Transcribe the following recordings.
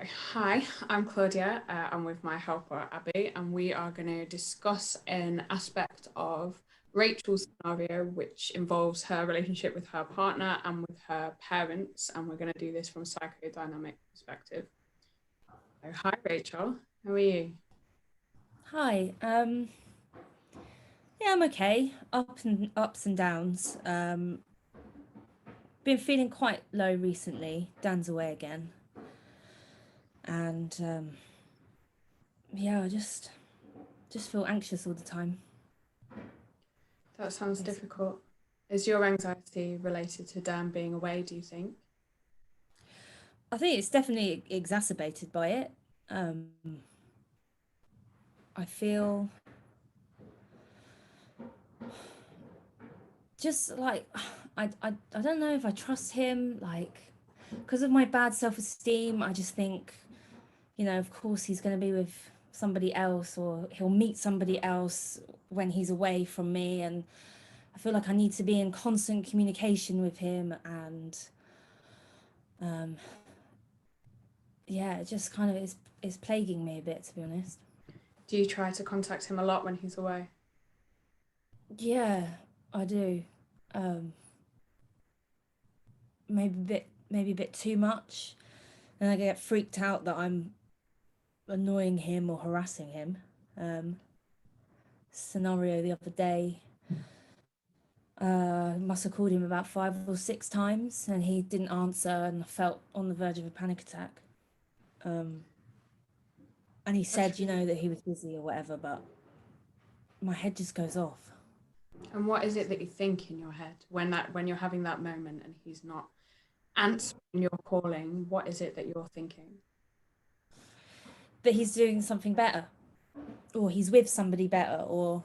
Okay, hi, I'm Claudia. I'm with my helper Abby, and we are going to discuss an aspect of Rachel's scenario, which involves her relationship with her partner and with her parents. And we're going to do this from a psychodynamic perspective. So, hi, Rachel. How are you? Hi. Yeah, I'm okay. Ups and downs. Been feeling quite low recently. Dan's away again, and yeah, I just feel anxious all the time. That sounds Basically, difficult. Is your anxiety related to Dan being away, do you think? I think it's definitely exacerbated by it. Um, I feel just like I don't know if I trust him. Like, because of my bad self-esteem, I just think, of course he's going to be with somebody else or he'll meet somebody else when he's away from me. And I feel like I need to be in constant communication with him. And um, yeah, it just kind of is plaguing me a bit, to be honest. Do you try to contact him a lot when he's away? Yeah, I do. Um, maybe a bit too much. And I get freaked out that I'm annoying him or harassing him. Um, Scenario the other day, must have called him about 5 or 6 times and he didn't answer, and I felt on the verge of a panic attack. Um, and he That's said, really. that he was busy or whatever, but my head just goes off. And what is it that you think in your head when you're having that moment and he's not answering your calling? What is it that you're thinking? That he's doing something better, or he's with somebody better, or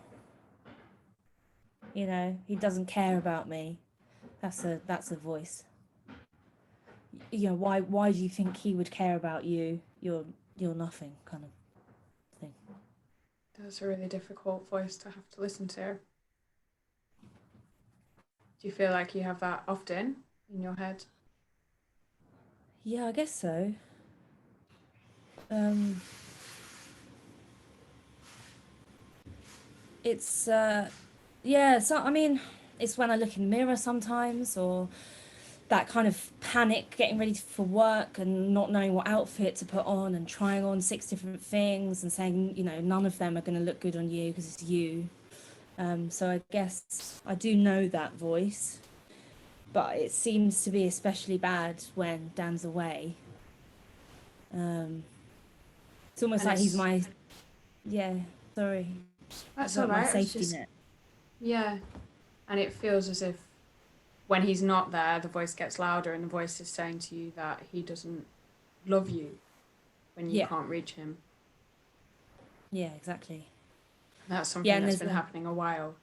he doesn't care about me. That's a voice. Why do you think he would care about you? You're nothing, kind of thing. That's a really difficult voice to have to listen to. Do you feel like you have that often in your head? Yeah, I guess so. Um, it's yeah, so I mean, it's when I look in the mirror sometimes, or that kind of panic getting ready for work and not knowing what outfit to put on and trying on 6 different things and saying, none of them are going to look good on you because it's you. So I guess I do know that voice, but it seems to be especially bad when Dan's away. Um, it's almost And like he's it's my, yeah, sorry, it's that's all like my right. It's safety just net. yeah, and it feels as if when he's not there, the voice gets louder, and the voice is saying to you that he doesn't love you when you Yeah, can't reach him. yeah, exactly. That's Yeah, something and that's there's been happening a while.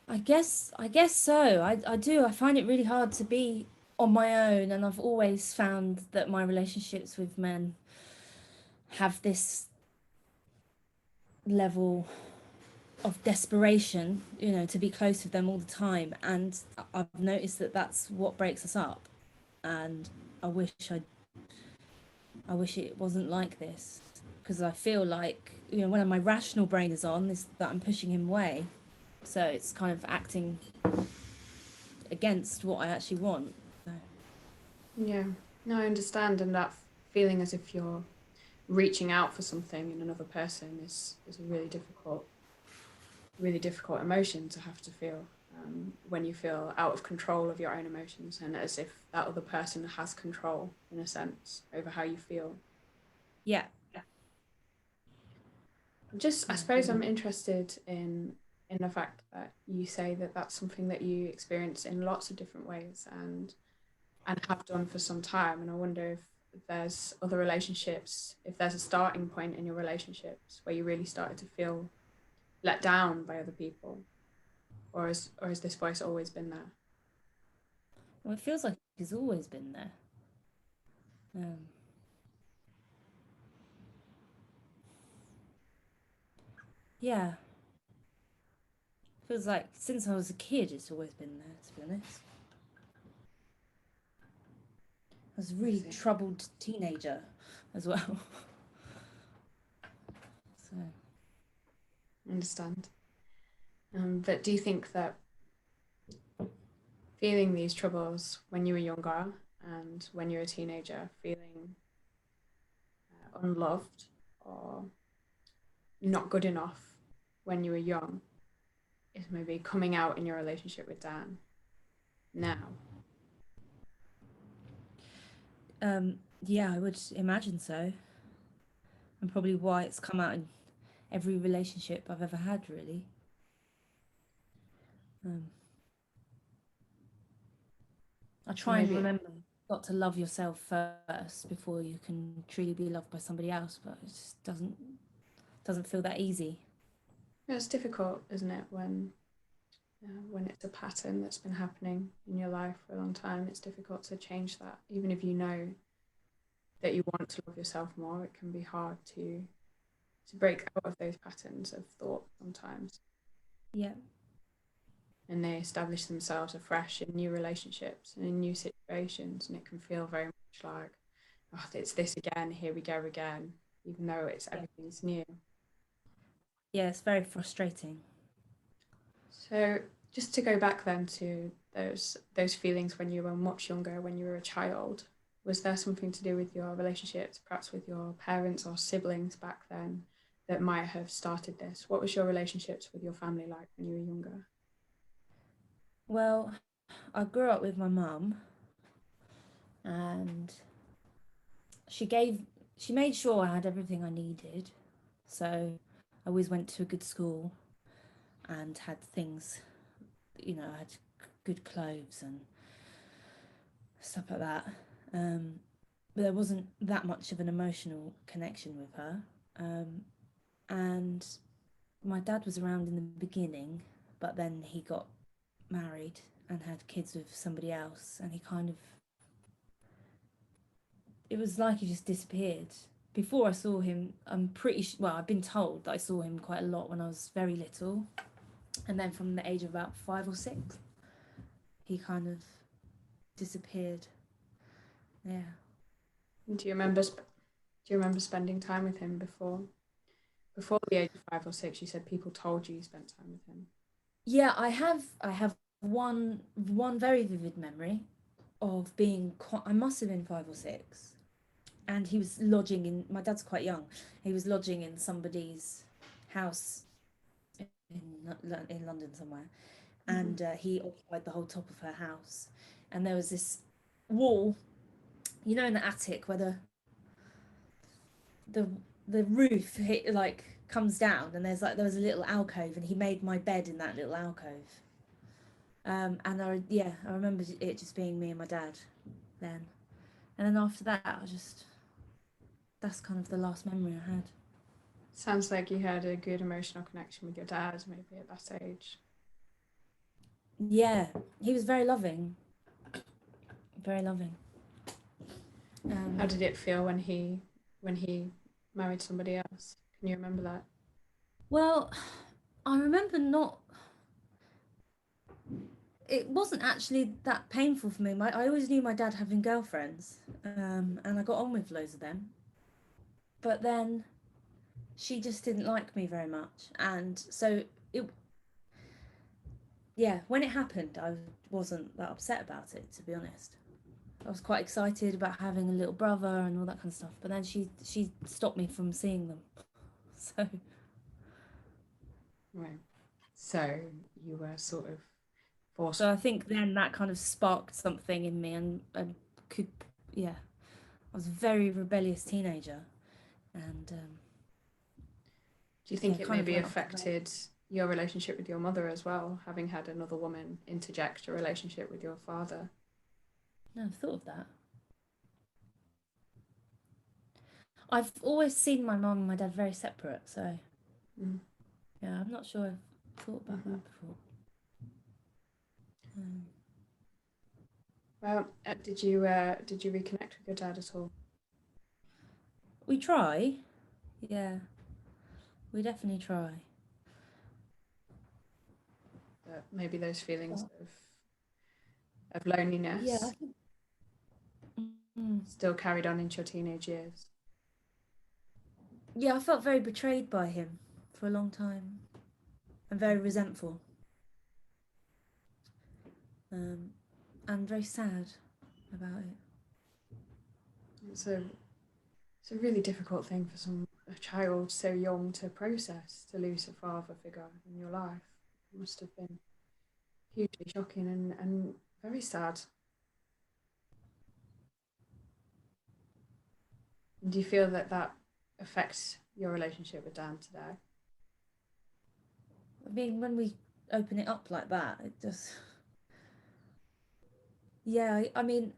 I guess so. I do. I find it really hard to be on my own, and I've always found that my relationships with men have this level of desperation, to be close with them all the time. And I've noticed that that's what breaks us up. And I wish I wish it wasn't like this, because I feel like, when my rational brain is on, is that I'm pushing him away. So it's kind of acting against what I actually want. So, Yeah, no, I understand, and that feeling as if you're reaching out for something in another person is a really difficult emotion to have to feel when you feel out of control of your own emotions and as if that other person has control in a sense over how you feel. yeah. Just, I Yeah, suppose I'm interested in the fact that you say that that's something that you experience in lots of different ways and have done for some time. And I wonder if there's other relationships, if there's a starting point in your relationships where you really started to feel let down by other people, or has this voice always been there? well, it feels like he's always been there. Um, yeah, feels like since I was a kid, it's always been there. To be honest, was a I really see. troubled teenager as well. So, I understand. But do you think that feeling these troubles when you were younger and when you were a teenager, feeling unloved or not good enough when you were young, is maybe coming out in your relationship with Dan now? yeah, I would imagine so. And probably why it's come out in every relationship I've ever had, really. Um, I So try and maybe remember got to love yourself first before you can truly be loved by somebody else, but it just doesn't feel that easy. it's difficult, isn't it, when it's a pattern that's been happening in your life for a long time. It's difficult to change that, even if you know that you want to love yourself more. It can be hard to break out of those patterns of thought sometimes, Yeah. and they establish themselves afresh in new relationships and in new situations, and it can feel very much like, oh, it's this again, here we go again, even though it's Yeah. everything's new. Yeah, it's very frustrating. So just to go back then to those feelings when you were much younger, when you were a child, was there something to do with your relationships, perhaps with your parents or siblings back then, that might have started this? What was your relationships with your family like when you were younger? Well, I grew up with my mum and she gave she made sure I had everything I needed. So I always went to a good school and had things, I had good clothes and stuff like that. Um, but there wasn't that much of an emotional connection with her. Um, and my dad was around in the beginning, but then he got married and had kids with somebody else, and he kind of it was like he just disappeared. Before I saw him, well, I've been told that I saw him quite a lot when I was very little, and then from the age of about 5 or 6, he kind of disappeared. Yeah. Do you remember do you remember spending time with him before the age of 5 or 6? You said people told you spent time with him. Yeah, I have one very vivid memory of being I must have been 5 or 6, and he was lodging in my dad's quite young. He was lodging in somebody's house in London somewhere, Mm-hmm. and he occupied the whole top of her house. And there was this wall, in the attic where the the roof hit, like, comes down, and there was a little alcove, and he made my bed in that little alcove. And I remember it just being me and my dad then. And then after that, that's kind of the last memory I had. Sounds like you had a good emotional connection with your dad, maybe at that age. Yeah, he was very loving, very loving. How Um, did it feel when he married somebody else? Can you remember that? well, I remember not. It wasn't actually that painful for me. I always knew my dad having girlfriends, and I got on with loads of them. But then she just didn't like me very much, and so it. Yeah, when it happened, I wasn't that upset about it, to be honest. I was quite excited about having a little brother and all that kind of stuff. But then she stopped me from seeing them. So Right. So you were sort of so forced. I think then that kind of sparked something in me, and could yeah, I was a very rebellious teenager, and Do you yeah, think it kind of maybe went off the rails. affected your relationship with your mother as well, having had another woman interject a relationship with your father? No, I've thought of that. I've always seen my mum and my dad very separate, so Mm-hmm. yeah, I'm not sure I've thought about Mm-hmm. that before. Um, Well, did you reconnect with your dad at all? we try, yeah, we definitely try. But maybe those feelings But of yeah, I loneliness think. Mm. still carried on into your teenage years? Yeah, I felt very betrayed by him for a long time and very resentful, um, and very sad about it. It's a it's a really difficult thing for a child so young to process, to lose a father figure in your life. It must have been hugely shocking and very sad. And do you feel that that affects your relationship with Dan today? I mean, when we open it up like that, it just, yeah, I mean,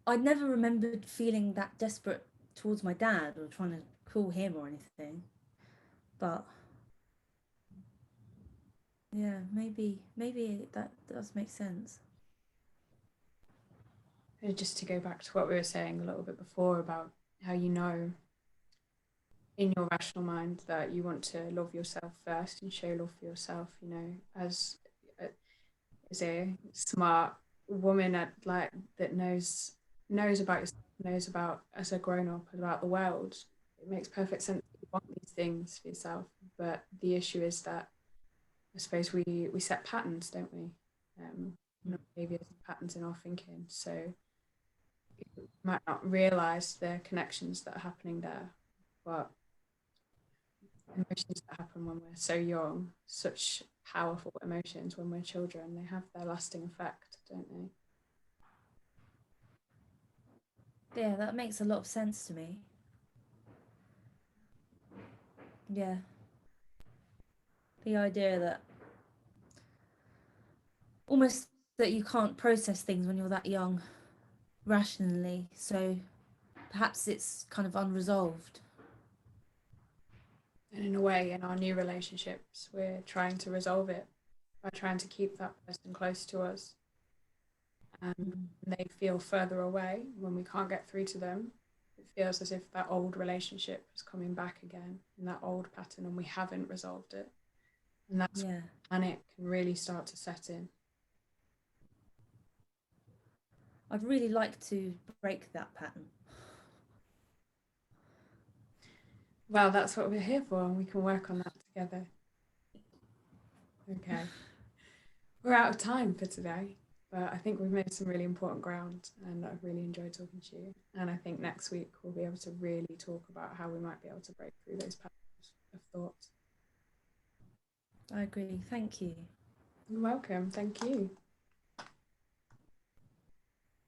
I never remembered feeling that desperate towards my dad or trying to call him or anything. But yeah, maybe that does make sense. Just to go back to what we were saying a little bit before about how you know in your rational mind that you want to love yourself first and show love for yourself, as as a smart woman at like that knows about yourself, knows about as a grown up about the world. It makes perfect sense that you want these things for yourself. But the issue is that I suppose we set patterns, don't we? In our behaviors and patterns in our thinking. So you might not realize the connections that are happening there, but emotions that happen when we're so young, such powerful emotions when we're children, they have their lasting effect, don't they? Yeah, that makes a lot of sense to me. Yeah, the idea that almost that you can't process things when you're that young rationally, so perhaps it's kind of unresolved. And in a way, in our new relationships, we're trying to resolve it by trying to keep that person close to us. And Mm. they feel further away when we can't get through to them. It feels as if that old relationship is coming back again in that old pattern and we haven't resolved it. And that's Yeah, when panic can really start to set in. I'd really like to break that pattern. Well, that's what we're here for, and we can work on that together. Okay. We're out of time for today, but I think we've made some really important ground, and I've really enjoyed talking to you. And I think next week we'll be able to really talk about how we might be able to break through those patterns of thought. I agree. Thank you. You're welcome. Thank you.